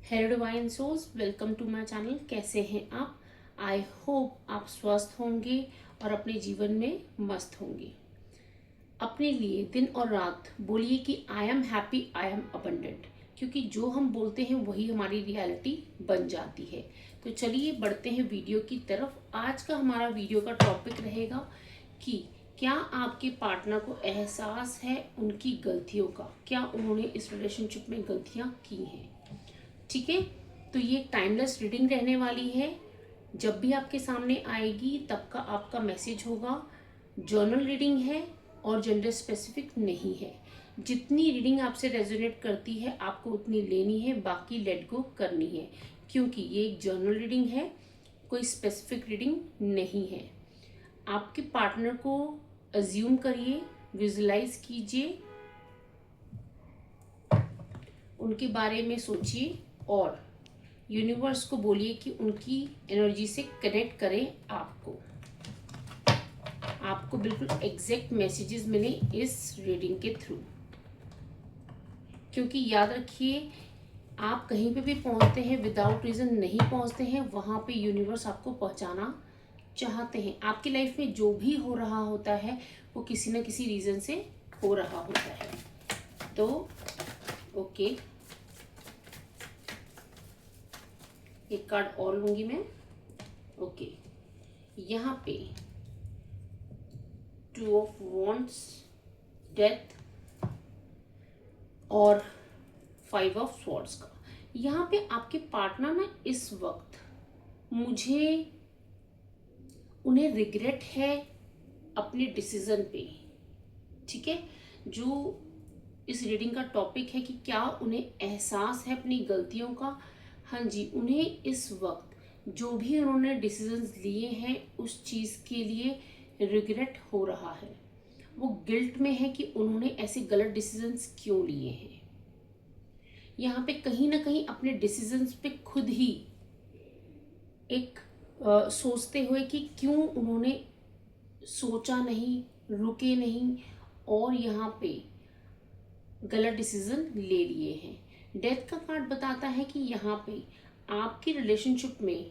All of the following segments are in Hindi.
Hello divine souls, welcome to my channel. कैसे हैं आप? आई होप आप स्वस्थ होंगे और अपने जीवन में मस्त होंगे। अपने लिए दिन और रात बोलिए कि I am happy, I am abundant, क्योंकि जो हम बोलते हैं वही हमारी रियलिटी बन जाती है। तो चलिए बढ़ते हैं वीडियो की तरफ। आज का हमारा वीडियो का टॉपिक रहेगा कि क्या आपके पार्टनर को एहसास है उनकी गलतियों का, क्या उन्होंने इस रिलेशनशिप में गलतियां की हैं। ठीक है, तो ये टाइमलेस रीडिंग रहने वाली है। जब भी आपके सामने आएगी तब का आपका मैसेज होगा। जर्नल रीडिंग है और जेंडर स्पेसिफिक नहीं है। जितनी रीडिंग आपसे रेजोनेट करती है आपको उतनी लेनी है, बाकी लेट गो करनी है, क्योंकि ये एक जर्नल रीडिंग है, कोई स्पेसिफिक रीडिंग नहीं है। आपके पार्टनर को अज्यूम करिए, विजुलाइज कीजिए, उनके बारे में सोचिए और यूनिवर्स को बोलिए कि उनकी एनर्जी से कनेक्ट करें आपको। आपको बिल्कुल एग्जैक्ट मैसेजेस मिले इस रीडिंग के थ्रू, क्योंकि याद रखिए आप कहीं पे भी पहुंचते हैं विदाउट रीज़न नहीं पहुंचते हैं, वहां पे यूनिवर्स आपको पहुंचाना चाहते हैं। आपकी लाइफ में जो भी हो रहा होता है वो किसी न किसी रीज़न से हो रहा होता है। तो ओके, एक कार्ड और लूंगी मैं। ओके, यहाँ पे 2 ऑफ वॉन्ड्स, डेथ और 5 ऑफ स्वॉर्ड्स का। यहाँ पे आपके पार्टनर ना इस वक्त मुझे उन्हें रिग्रेट है अपने डिसीजन पे। ठीक है, जो इस रीडिंग का टॉपिक है कि क्या उन्हें एहसास है अपनी गलतियों का। हाँ जी, उन्हें इस वक्त जो भी उन्होंने डिसीजंस लिए हैं उस चीज़ के लिए रिग्रेट हो रहा है। वो गिल्ट में है कि उन्होंने ऐसे गलत डिसीजंस क्यों लिए हैं। यहाँ पे कहीं ना कहीं अपने डिसीजंस पे खुद ही एक सोचते हुए कि क्यों उन्होंने सोचा नहीं, रुके नहीं और यहाँ पे गलत डिसीजन ले लिए हैं। डेथ का कार्ड बताता है कि यहाँ पे आपकी रिलेशनशिप में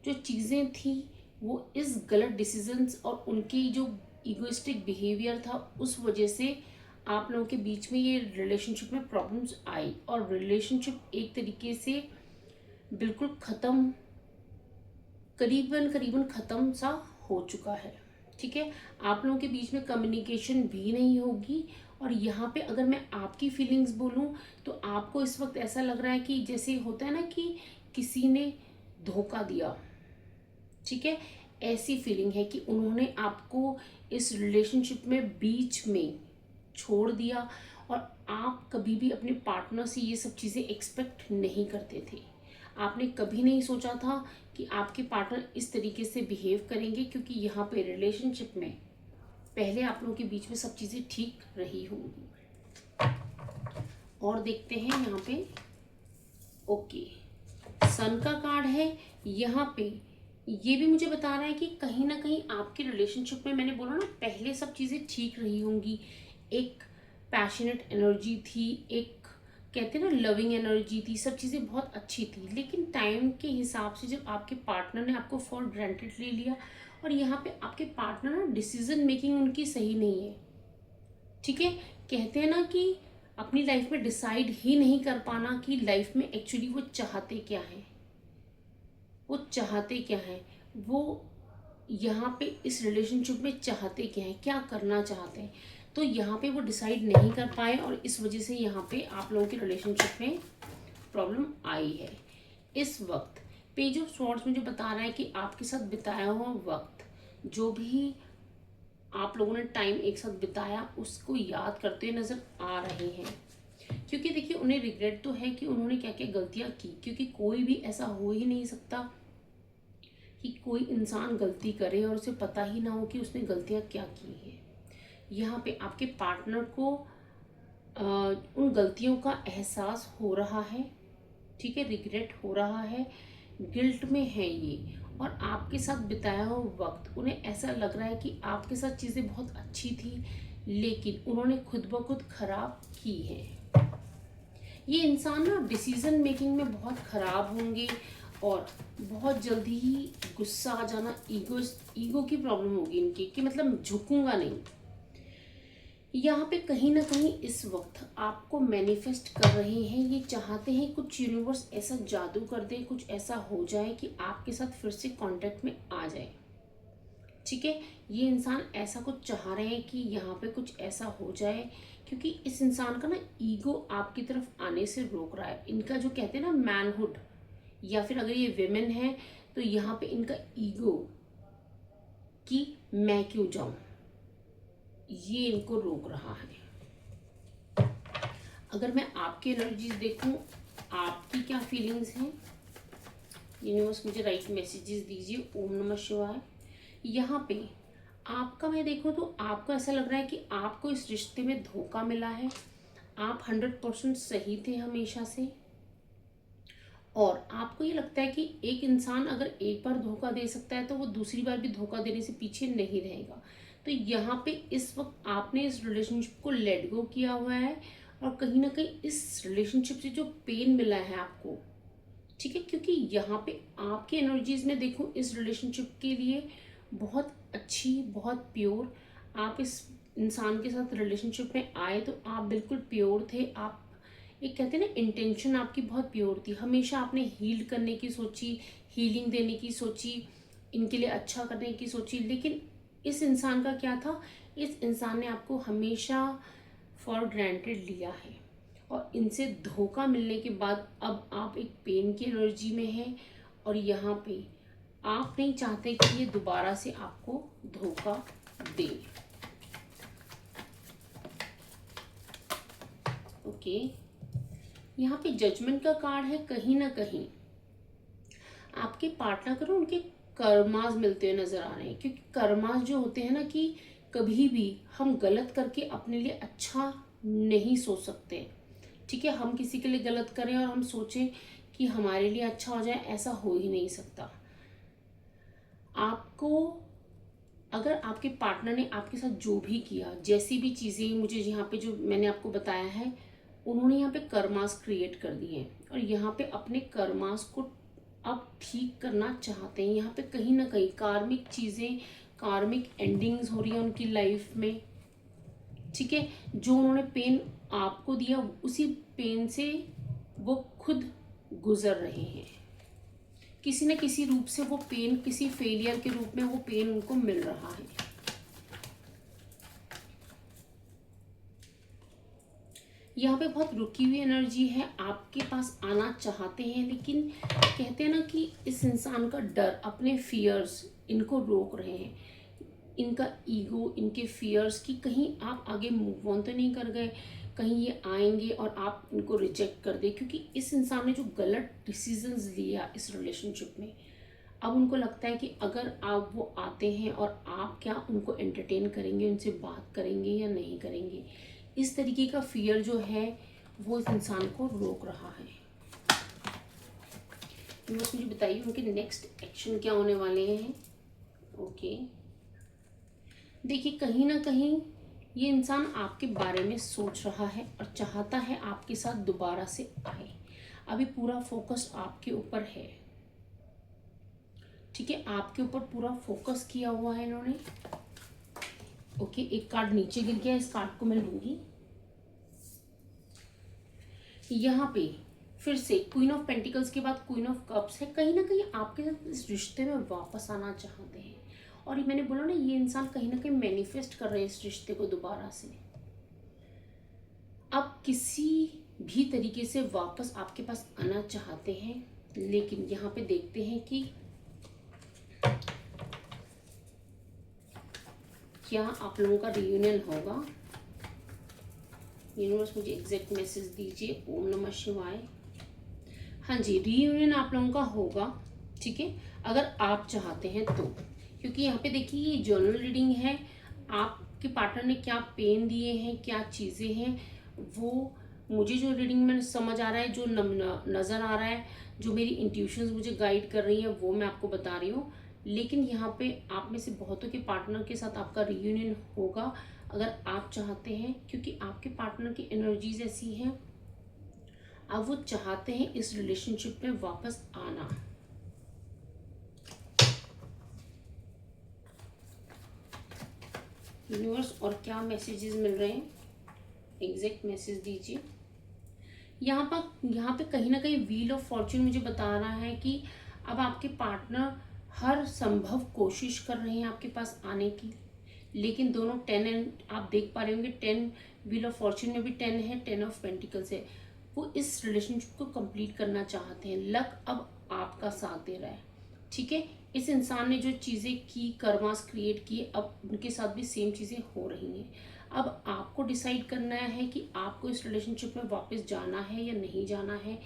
जो चीज़ें थी वो इस गलत डिसीजंस और उनकी जो इगोइस्टिक बिहेवियर था उस वजह से आप लोगों के बीच में ये रिलेशनशिप में प्रॉब्लम्स आई और रिलेशनशिप एक तरीके से बिल्कुल ख़त्म, करीबन करीबन ख़त्म सा हो चुका है। ठीक है, आप लोगों के बीच में कम्युनिकेशन भी नहीं होगी। और यहाँ पे अगर मैं आपकी फीलिंग्स बोलूँ तो आपको इस वक्त ऐसा लग रहा है कि जैसे होता है ना कि किसी ने धोखा दिया। ठीक है, ऐसी फीलिंग है कि उन्होंने आपको इस रिलेशनशिप में बीच में छोड़ दिया और आप कभी भी अपने पार्टनर से ये सब चीज़ें एक्सपेक्ट नहीं करते थे। आपने कभी नहीं सोचा था कि आपके पार्टनर इस तरीके से बिहेव करेंगे, क्योंकि यहाँ पे रिलेशनशिप में पहले आप लोगों के बीच में सब चीज़ें ठीक रही होंगी। और देखते हैं यहाँ पे। ओके, सन का कार्ड है यहाँ पे। ये भी मुझे बता रहा है कि कहीं ना कहीं आपके रिलेशनशिप में, मैंने बोला ना पहले सब चीज़ें ठीक रही होंगी, एक पैशनेट एनर्जी थी, एक कहते हैं ना लविंग एनर्जी थी, सब चीज़ें बहुत अच्छी थी। लेकिन टाइम के हिसाब से जब आपके पार्टनर ने आपको फॉर ग्रांटेड ले लिया और यहाँ पे आपके पार्टनर ना डिसीजन मेकिंग उनकी सही नहीं है। ठीक है, कहते हैं ना कि अपनी लाइफ में डिसाइड ही नहीं कर पाना कि लाइफ में एक्चुअली वो चाहते क्या है, वो चाहते क्या है, वो यहाँ पे इस रिलेशनशिप में चाहते क्या है, क्या करना चाहते हैं। तो यहाँ पे वो डिसाइड नहीं कर पाए और इस वजह से यहाँ पे आप लोगों के रिलेशनशिप में प्रॉब्लम आई है। इस वक्त पेज ऑफ स्वॉर्ड्स मुझे बता रहा है कि आपके साथ बिताया हुआ वक्त, जो भी आप लोगों ने टाइम एक साथ बिताया, उसको याद करते हुए नजर आ रहे हैं। क्योंकि देखिए उन्हें रिग्रेट तो है कि उन्होंने क्या क्या गलतियां की, क्योंकि कोई भी ऐसा हो ही नहीं सकता कि कोई इंसान गलती करे और उसे पता ही ना हो कि उसने गलतियां क्या की है। यहाँ पे आपके पार्टनर को उन गलतियों का एहसास हो रहा है। ठीक है, रिग्रेट हो रहा है, गिल्ट में है ये। और आपके साथ बिताया हुआ वक्त उन्हें ऐसा लग रहा है कि आपके साथ चीज़ें बहुत अच्छी थी लेकिन उन्होंने खुद ब खुद खराब की है। ये इंसान ना डिसीजन मेकिंग में बहुत खराब होंगे और बहुत जल्दी ही गुस्सा आ जाना, ईगो की प्रॉब्लम होगी इनकी कि मतलब झुकूंगा नहीं। यहाँ पे कहीं ना कहीं इस वक्त आपको मैनिफेस्ट कर रहे हैं, ये चाहते हैं कुछ यूनिवर्स ऐसा जादू कर दे, कुछ ऐसा हो जाए कि आपके साथ फिर से कांटेक्ट में आ जाए। ठीक है, ये इंसान ऐसा कुछ चाह रहे हैं कि यहाँ पे कुछ ऐसा हो जाए, क्योंकि इस इंसान का ना ईगो आपकी तरफ आने से रोक रहा है। इनका जो कहते हैं ना मैनहुड, या फिर अगर ये विमेन है तो यहाँ पे इनका ईगो कि मैं क्यों जाऊं, ये इनको रोक रहा है। अगर मैं आपकी एनर्जीज देखूं, आपकी क्या फीलिंग्स हैं, यूनिवर्स मुझे राइट मैसेजेस दीजिए। ओम नमः शिवाय। यहाँ पे आपका मैं देखूं तो आपको ऐसा लग रहा है कि आपको इस रिश्ते में धोखा मिला है। आप 100% सही थे हमेशा से, और आपको ये लगता है कि एक इंसान अगर एक बार धोखा दे सकता है तो वो दूसरी बार भी धोखा देने से पीछे नहीं रहेगा। तो यहाँ पे इस वक्त आपने इस रिलेशनशिप को लेट गो किया हुआ है, और कहीं ना कहीं इस रिलेशनशिप से जो पेन मिला है आपको, ठीक है, क्योंकि यहाँ पे आपकी एनर्जीज में देखो इस रिलेशनशिप के लिए बहुत अच्छी, बहुत प्योर, आप इस इंसान के साथ रिलेशनशिप में आए तो आप बिल्कुल प्योर थे। आप एक कहते हैं ना इंटेंशन आपकी बहुत प्योर थी, हमेशा आपने हील करने की सोची, हीलिंग देने की सोची, इनके लिए अच्छा करने की सोची। लेकिन इस इंसान का क्या था, इस इंसान ने आपको हमेशा फॉर ग्रांटेड लिया है, और इनसे धोखा मिलने के बाद अब आप एक पेन की एनर्जी में हैं, और यहाँ पे आप नहीं चाहते कि ये दोबारा से आपको धोखा दे। ओके, यहाँ पे जजमेंट का कार्ड है। कहीं ना कहीं आपके पार्टनर को उनके कर्मास मिलते हुए नजर आ रहे हैं, क्योंकि कर्मास जो होते हैं ना कि कभी भी हम गलत करके अपने लिए अच्छा नहीं सोच सकते। ठीक है, हम किसी के लिए गलत करें और हम सोचें कि हमारे लिए अच्छा हो जाए, ऐसा हो ही नहीं सकता। आपको अगर आपके पार्टनर ने आपके साथ जो भी किया, जैसी भी चीज़ें मुझे यहाँ पे जो मैंने आपको बताया है, उन्होंने यहाँ पे कर्मास क्रिएट कर दिए हैं, और यहाँ पे अपने कर्मास को अब ठीक करना चाहते हैं। यहाँ पे कहीं ना कहीं कार्मिक चीज़ें, कार्मिक एंडिंग्स हो रही है उनकी लाइफ में। ठीक है, जो उन्होंने पेन आपको दिया उसी पेन से वो खुद गुजर रहे हैं। किसी न किसी रूप से वो पेन, किसी फेलियर के रूप में वो पेन उनको मिल रहा है। यहाँ पे बहुत रुकी हुई एनर्जी है, आपके पास आना चाहते हैं, लेकिन कहते हैं ना कि इस इंसान का डर, अपने फियर्स इनको रोक रहे हैं। इनका ईगो, इनके फियर्स कि कहीं आप आगे मूव ऑन तो नहीं कर गए, कहीं ये आएंगे और आप इनको रिजेक्ट कर दे, क्योंकि इस इंसान ने जो गलत डिसीजंस लिया इस रिलेशनशिप में, अब उनको लगता है कि अगर आप वो आते हैं और आप क्या उनको एंटरटेन करेंगे, उनसे बात करेंगे या नहीं करेंगे। इस तरीके का फियर जो है वो इस इंसान को रोक रहा है। बस मुझे बताइए उनके नेक्स्ट एक्शन क्या होने वाले हैं। ओके, देखिए कहीं ना कहीं ये इंसान आपके बारे में सोच रहा है और चाहता है आपके साथ दोबारा से आए। अभी पूरा फोकस आपके ऊपर है। ठीक है, आपके ऊपर पूरा फोकस किया हुआ है इन्होंने। ओके, एक कार्ड नीचे गिर गया, इस कार्ड को मैं लूंगी। यहाँ पे फिर से क्वीन ऑफ पेंटिकल्स के बाद क्वीन ऑफ कप्स है। कहीं ना कहीं आपके साथ इस रिश्ते में वापस आना चाहते हैं, और ये मैंने बोला ना, ये इंसान कहीं ना कहीं मैनिफेस्ट कर रहे हैं इस रिश्ते को दोबारा से। अब किसी भी तरीके से वापस आपके पास आना चाहते हैं, लेकिन यहाँ पे देखते हैं कि क्या आप लोगों का रियूनियन होगा। यूनिवर्स मुझे एग्जैक्ट मैसेज दीजिए। ओम नमः शिवाय। हाँ जी, रीयूनियन आप लोगों का होगा। ठीक है, अगर आप चाहते हैं तो, क्योंकि यहाँ पे देखिए ये जर्नल रीडिंग है। आपके पार्टनर ने क्या पेन दिए हैं, क्या चीज़ें हैं, वो मुझे जो रीडिंग में समझ आ रहा है, जो नज़र आ रहा है, जो मेरी इंट्यूशंस मुझे गाइड कर रही है, वो मैं आपको बता रही हूँ। लेकिन यहाँ पे आप में से बहुतों के पार्टनर के साथ आपका रीयूनियन होगा अगर आप चाहते हैं, क्योंकि आपके पार्टनर की एनर्जीज ऐसी हैं। अब वो चाहते हैं इस रिलेशनशिप में वापस आना। यूनिवर्स और क्या मैसेजेस मिल रहे हैं, एग्जैक्ट मैसेज दीजिए। यहाँ पे कहीं ना कहीं व्हील ऑफ फॉर्च्यून मुझे बता रहा है कि अब आपके पार्टनर हर संभव कोशिश कर रहे हैं आपके पास आने की, लेकिन दोनों 10 एंड आप देख पा रहे होंगे 10 व्हील ऑफ फॉर्च्यून में भी 10 है, 10 ऑफ पेंटिकल्स है। वो इस रिलेशनशिप को कंप्लीट करना चाहते हैं। लक अब आपका साथ दे रहा है, ठीक है। इस इंसान ने जो चीज़ें की, कर्मास क्रिएट किए, अब उनके साथ भी सेम चीज़ें हो रही हैं। अब आपको डिसाइड करना है कि आपको इस रिलेशनशिप में वापस जाना है या नहीं जाना है,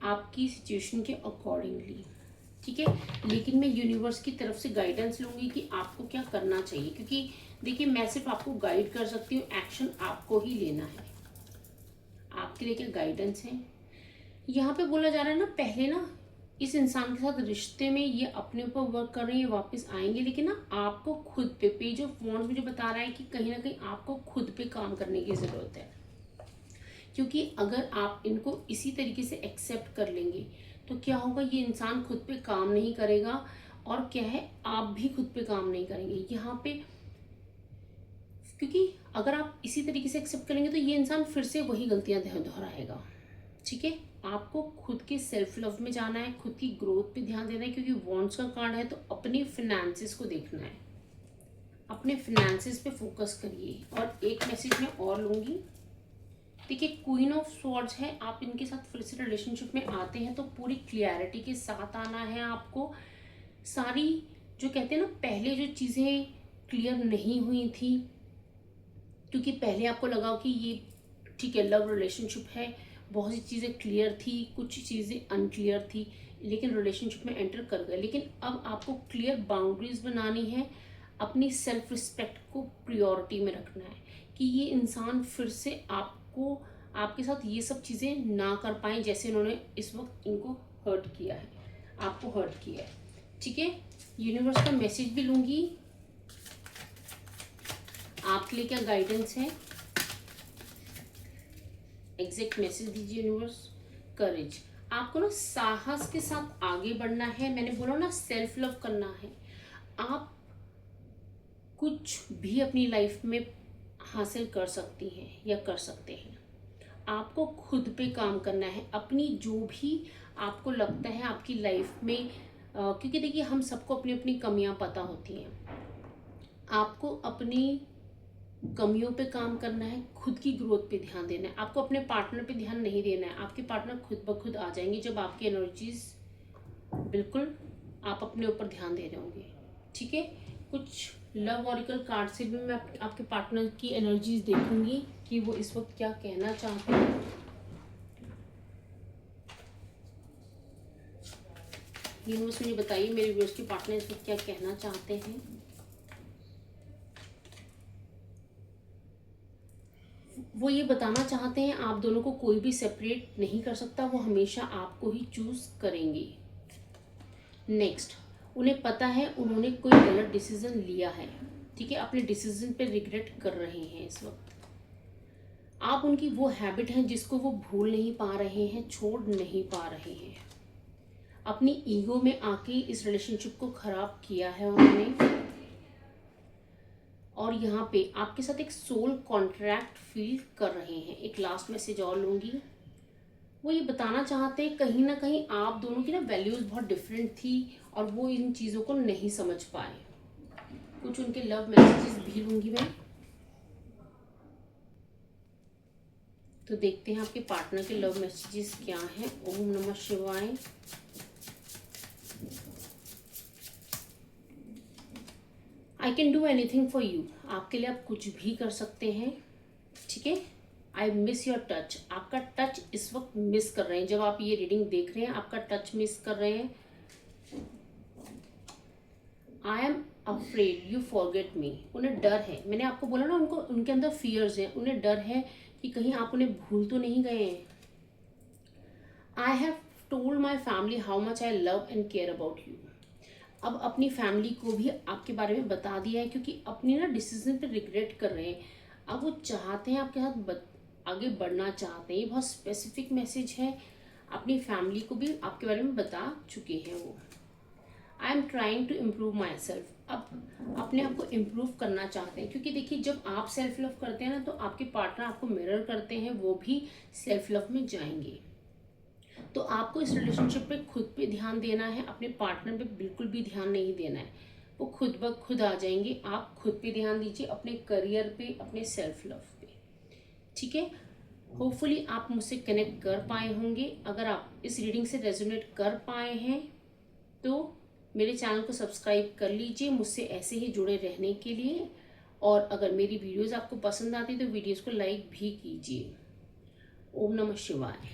आपकी सिचुएशन के अकॉर्डिंगली, ठीक है। लेकिन मैं यूनिवर्स की तरफ से गाइडेंस लूंगी कि आपको क्या करना चाहिए, क्योंकि देखिए मैं सिर्फ आपको गाइड कर सकती हूँ, एक्शन आपको ही लेना है। आपके लिए क्या गाइडेंस है। यहाँ पे बोला जा रहा है ना, पहले ना इस इंसान के साथ रिश्ते में ये अपने ऊपर वर्क कर रहे हैं, ये वापस आएंगे, लेकिन ना आपको खुद पे, पेज ऑफ वॉन्ड्स मुझे बता रहा है कि कहीं ना कहीं आपको खुद पे काम करने की ज़रूरत है। क्योंकि अगर आप इनको इसी तरीके से एक्सेप्ट कर लेंगे तो क्या होगा, ये इंसान खुद पे काम नहीं करेगा और क्या है, आप भी खुद पे काम नहीं करेंगे यहाँ पे। क्योंकि अगर आप इसी तरीके से एक्सेप्ट करेंगे तो ये इंसान फिर से वही गलतियां दोहराएगा, ठीक है। आपको खुद के सेल्फ लव में जाना है, खुद की ग्रोथ पे ध्यान देना है, क्योंकि वॉन्ट्स का कार्ड है तो अपने फिनेंसेस को देखना है, अपने फिनेंसेस पे फोकस करिए। और एक मैसेज मैं और लूंगी, देखिए क्वीन ऑफ स्वॉर्ड्स है, आप इनके साथ फिर से रिलेशनशिप में आते हैं तो पूरी क्लियरिटी के साथ आना है आपको। सारी जो कहते हैं ना, पहले जो चीज़ें क्लियर नहीं हुई थी, क्योंकि पहले आपको लगा कि ये ठीक है लव रिलेशनशिप है, बहुत सी चीज़ें क्लियर थी, कुछ चीज़ें अनक्लियर थी, लेकिन रिलेशनशिप में एंटर कर गए। लेकिन अब आपको क्लियर बाउंड्रीज बनानी है, अपनी सेल्फ रिस्पेक्ट को प्रायोरिटी में रखना है कि ये इंसान फिर से आपको, आपके साथ ये सब चीज़ें ना कर पाए जैसे इन्होंने इस वक्त इनको हर्ट किया है, आपको हर्ट किया है, ठीक है। यूनिवर्स का मैसेज भी लूंगी, आपके लिए क्या गाइडेंस है, एग्जैक्ट मैसेज दीजिए यूनिवर्स। करेज, आपको ना साहस के साथ आगे बढ़ना है, मैंने बोला ना सेल्फ लव करना है। आप कुछ भी अपनी लाइफ में हासिल कर सकती हैं या कर सकते हैं। आपको खुद पे काम करना है, अपनी जो भी आपको लगता है आपकी लाइफ में, क्योंकि देखिए हम सबको अपनी अपनी कमियां पता होती हैं, आपको अपनी कमियों पे काम करना है, खुद की ग्रोथ पे ध्यान देना है। आपको अपने पार्टनर पे ध्यान नहीं देना है, आपके पार्टनर खुद ब खुद आ जाएंगे जब आपकी एनर्जीज बिल्कुल आप अपने ऊपर ध्यान दे रहे होंगे, ठीक है। कुछ लव ऑरिकल कार्ड से भी मैं आपके पार्टनर की एनर्जीज देखूंगी कि वो इस वक्त क्या कहना चाहते हैं। यूनिवर्स मुझे बताइए मेरे व्यूअर्स के पार्टनर इस वक्त क्या कहना चाहते हैं। वो ये बताना चाहते हैं आप दोनों को कोई भी सेपरेट नहीं कर सकता, वो हमेशा आपको ही चूज करेंगे। नेक्स्ट, उन्हें पता है उन्होंने कोई गलत डिसीजन लिया है, ठीक है, अपने डिसीजन पे रिग्रेट कर रहे हैं इस वक्त। आप उनकी वो हैबिट है जिसको वो भूल नहीं पा रहे हैं, छोड़ नहीं पा रहे हैं। अपनी ईगो में आके इस रिलेशनशिप को खराब किया है उन्होंने। और यहाँ पे आपके साथ एक सोल कॉन्ट्रैक्ट फील कर रहे हैं। एक लास्ट मैसेज और लूंगी, वो ये बताना चाहते हैं कहीं ना कहीं आप दोनों की ना वैल्यूज बहुत डिफरेंट थी और वो इन चीज़ों को नहीं समझ पाए। कुछ उनके लव मैसेजेस भी लूंगी मैं, तो देखते हैं आपके पार्टनर के लव मैसेजेस क्या हैं। ओम नमः शिवाय। I can do anything for you, आपके लिए आप कुछ भी कर सकते हैं, ठीक है। आई मिस योर टच, आपका टच इस वक्त मिस कर रहे हैं, जब आप ये रीडिंग देख रहे हैं आपका टच मिस कर रहे हैं। I am afraid you forget me, उन्हें डर है, मैंने आपको बोला ना उनको, उनके अंदर फियर्स हैं, उन्हें डर है कि कहीं आप उन्हें भूल तो नहीं गए हैं। I have told my family how much I love and care about you, अब अपनी फैमिली को भी आपके बारे में बता दिया है, क्योंकि अपनी ना डिसीजन पे रिग्रेट कर रहे हैं। अब वो चाहते हैं आपके साथ आगे बढ़ना चाहते हैं। ये बहुत स्पेसिफिक मैसेज है, अपनी फैमिली को भी आपके बारे में बता चुके हैं वो। I am trying to improve myself, अब अपने आप को इम्प्रूव करना चाहते हैं, क्योंकि देखिए जब आप सेल्फ लव करते हैं ना तो आपके पार्टनर आपको मिरर करते हैं, वो भी सेल्फ लव में जाएंगे। तो आपको इस रिलेशनशिप पे खुद पे ध्यान देना है, अपने पार्टनर पे बिल्कुल भी ध्यान नहीं देना है, वो खुद ब खुद आ जाएंगे। आप खुद पे ध्यान दीजिए, अपने करियर पे, अपने सेल्फ लव पे, ठीक है। होपफुली आप मुझसे कनेक्ट कर पाए होंगे। अगर आप इस रीडिंग से रेजोनेट कर पाए हैं तो मेरे चैनल को सब्सक्राइब कर लीजिए मुझसे ऐसे ही जुड़े रहने के लिए। और अगर मेरी वीडियोस आपको पसंद आती तो वीडियोस को लाइक भी कीजिए। ओम नमः शिवाय।